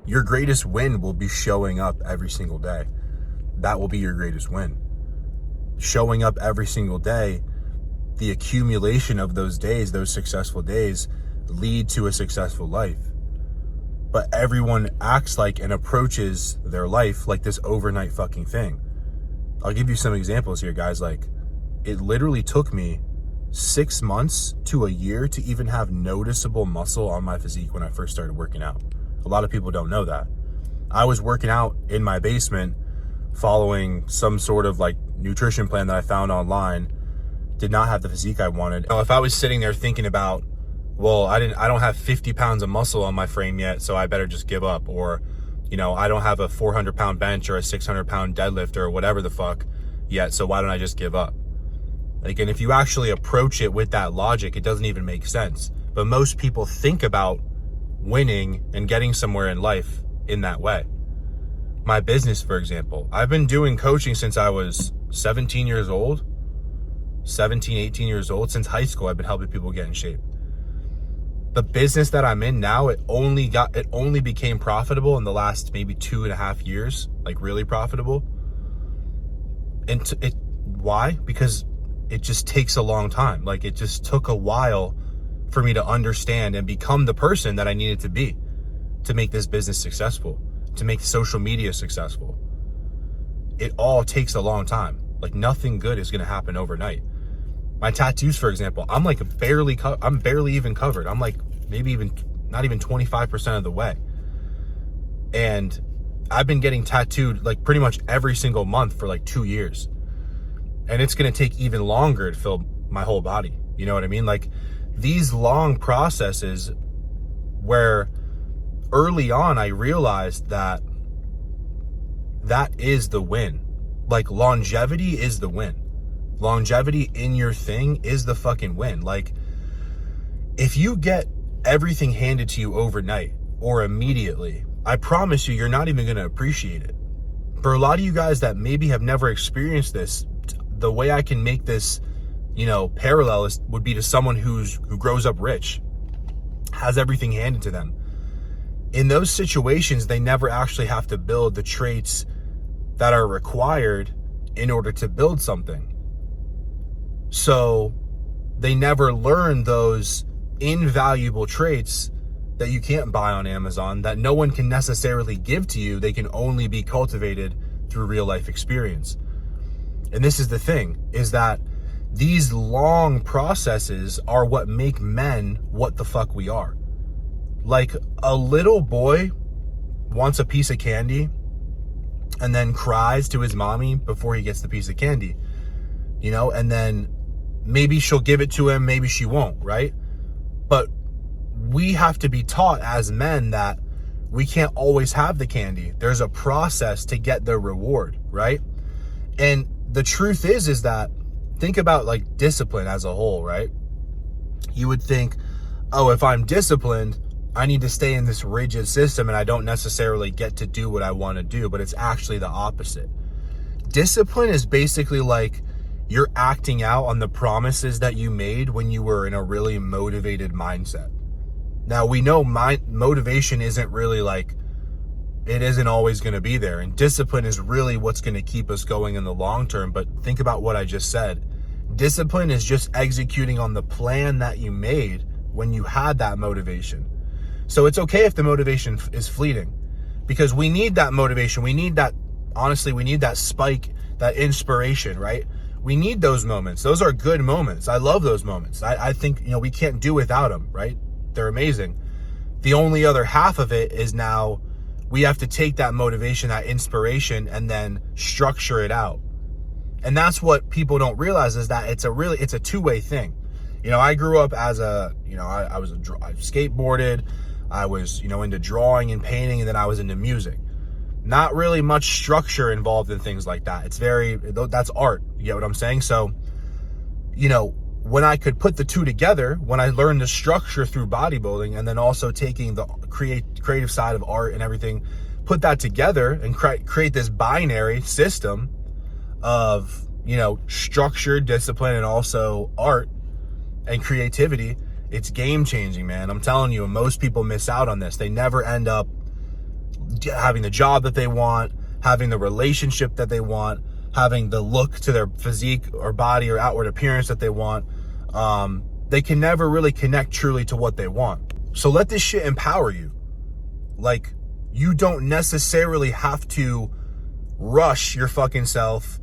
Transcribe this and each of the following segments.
Your greatest win will be showing up every single day. That will be your greatest win. Showing up every single day, the accumulation of those days, those successful days, lead to a successful life. But everyone acts like and approaches their life like this overnight fucking thing. I'll give you some examples here, guys. Like, it literally took me 6 months to a year to even have noticeable muscle on my physique when I first started working out. A lot of people don't know that. I was working out in my basement following some sort of like nutrition plan that I found online. Did not have the physique I wanted. Now, if I was sitting there thinking about, well, I don't have 50 pounds of muscle on my frame yet, so I better just give up. Or, I don't have a 400-pound bench or a 600-pound deadlift or whatever the fuck yet, so why don't I just give up? Like, and if you actually approach it with that logic, it doesn't even make sense. But most people think about winning and getting somewhere in life in that way. My business, for example, I've been doing coaching since I was 17, 18 years old. Since high school, I've been helping people get in shape. The business that I'm in now, it only became profitable in the last maybe 2.5 years, like really profitable. And why? Because it just takes a long time. Like, it just took a while for me to understand and become the person that I needed to be to make this business successful, to make social media successful. It all takes a long time. Like, nothing good is going to happen overnight. My tattoos, for example, I'm barely even covered. I'm like maybe even not even 25% of the way. And I've been getting tattooed like pretty much every single month for like 2 years. And it's going to take even longer to fill my whole body. You know what I mean? Like, these long processes where early on I realized that is the win. Like, longevity is the win. Longevity in your thing is the fucking win. Like, if you get everything handed to you overnight or immediately, I promise you're not even going to appreciate it. For a lot of you guys that maybe have never experienced this, the way I can make this, parallel would be to someone who grows up rich, has everything handed to them. In those situations, they never actually have to build the traits that are required in order to build something. So they never learn those invaluable traits that you can't buy on Amazon, that no one can necessarily give to you. They can only be cultivated through real life experience. And this is the thing, is that these long processes are what make men what the fuck we are. Like, a little boy wants a piece of candy and then cries to his mommy before he gets the piece of candy, and then maybe she'll give it to him, maybe she won't, right? But we have to be taught as men that we can't always have the candy. There's a process to get the reward, right? And the truth is that, think about like discipline as a whole, right? You would think, oh, if I'm disciplined, I need to stay in this rigid system and I don't necessarily get to do what I want to do, but it's actually the opposite. Discipline is basically like you're acting out on the promises that you made when you were in a really motivated mindset. Now, we know motivation isn't really it isn't always going to be there. And discipline is really what's going to keep us going in the long term. But think about what I just said. Discipline is just executing on the plan that you made when you had that motivation. So it's okay if the motivation is fleeting, because we need that motivation. We need that, honestly, we need that spike, that inspiration, right? We need those moments. Those are good moments. I love those moments. I think, we can't do without them, right? They're amazing. The only other half of it is now we have to take that motivation, that inspiration, and then structure it out. And that's what people don't realize, is that it's a two-way thing. I grew up as I skateboarded. I was, into drawing and painting, and then I was into music. Not really much structure involved in things like that. That's art. You get what I'm saying? So, when I could put the two together, when I learned the structure through bodybuilding, and then also taking the creative side of art and everything, put that together and create this binary system of, structure, discipline, and also art and creativity, it's game changing, man. I'm telling you, most people miss out on this. They never end up having the job that they want, having the relationship that they want, having the look to their physique or body or outward appearance that they want. They can never really connect truly to what they want. So let this shit empower you. Like, you don't necessarily have to rush your fucking self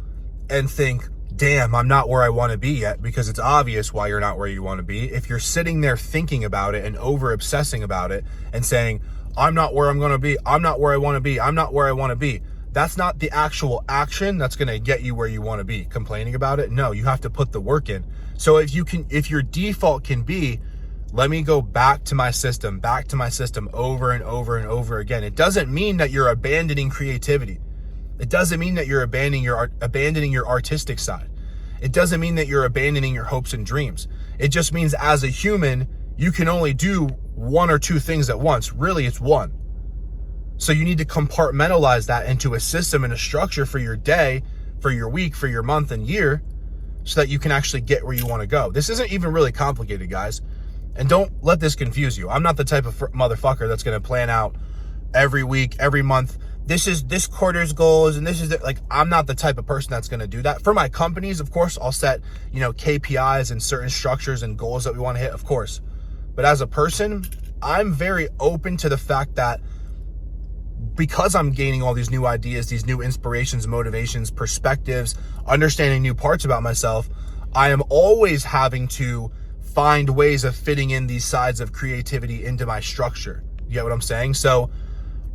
and think, damn, I'm not where I want to be yet, because it's obvious why you're not where you want to be. If you're sitting there thinking about it and over obsessing about it and saying, I'm not where I'm going to be, I'm not where I want to be, I'm not where I want to be, that's not the actual action that's going to get you where you want to be. Complaining about it? No, you have to put the work in. So if your default can be, let me go back to my system over and over and over again. It doesn't mean that you're abandoning creativity. It doesn't mean that you're abandoning your artistic side. It doesn't mean that you're abandoning your hopes and dreams. It just means as a human, you can only do one or two things at once. Really, it's one. So you need to compartmentalize that into a system and a structure for your day, for your week, for your month and year, so that you can actually get where you want to go. This isn't even really complicated, guys. And don't let this confuse you. I'm not the type of motherfucker that's going to plan out every week, every month. This is this quarter's goals, and this is like, I'm not the type of person that's going to do that. For my companies, of course, I'll set, KPIs and certain structures and goals that we want to hit, of course. But as a person, I'm very open to the fact that because I'm gaining all these new ideas, these new inspirations, motivations, perspectives, understanding new parts about myself, I am always having to find ways of fitting in these sides of creativity into my structure. You get what I'm saying? So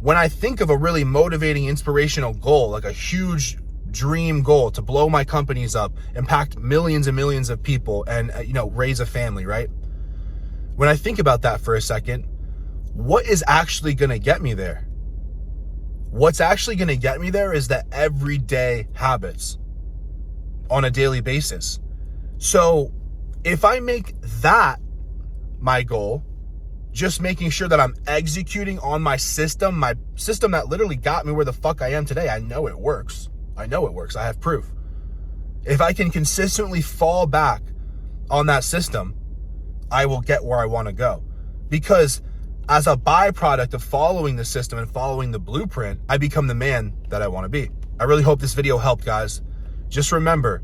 when I think of a really motivating, inspirational goal, like a huge dream goal to blow my companies up, impact millions and millions of people, and raise a family, right? When I think about that for a second, what is actually going to get me there? What's actually going to get me there is the everyday habits on a daily basis. So if I make that my goal, just making sure that I'm executing on my system that literally got me where the fuck I am today, I know it works. I have proof. If I can consistently fall back on that system, I will get where I want to go. Because as a byproduct of following the system and following the blueprint, I become the man that I want to be. I really hope this video helped, guys. Just remember,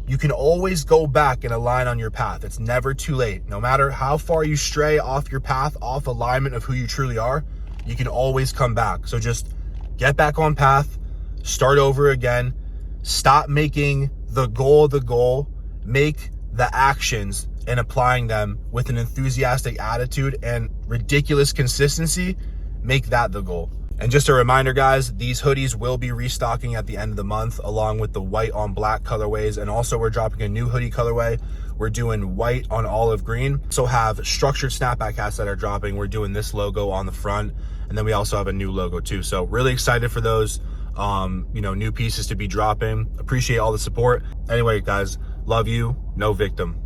you can always go back and align on your path. It's never too late. No matter how far you stray off your path, off alignment of who you truly are, you can always come back. So just get back on path, start over again, stop making the goal, make the actions and applying them with an enthusiastic attitude and ridiculous consistency, make that the goal. And just a reminder, guys, these hoodies will be restocking at the end of the month, along with the white on black colorways. And also we're dropping a new hoodie colorway. We're doing white on olive green. So have structured snapback hats that are dropping. We're doing this logo on the front. And then we also have a new logo too. So really excited for those, new pieces to be dropping. Appreciate all the support. Anyway, guys, love you. No victim.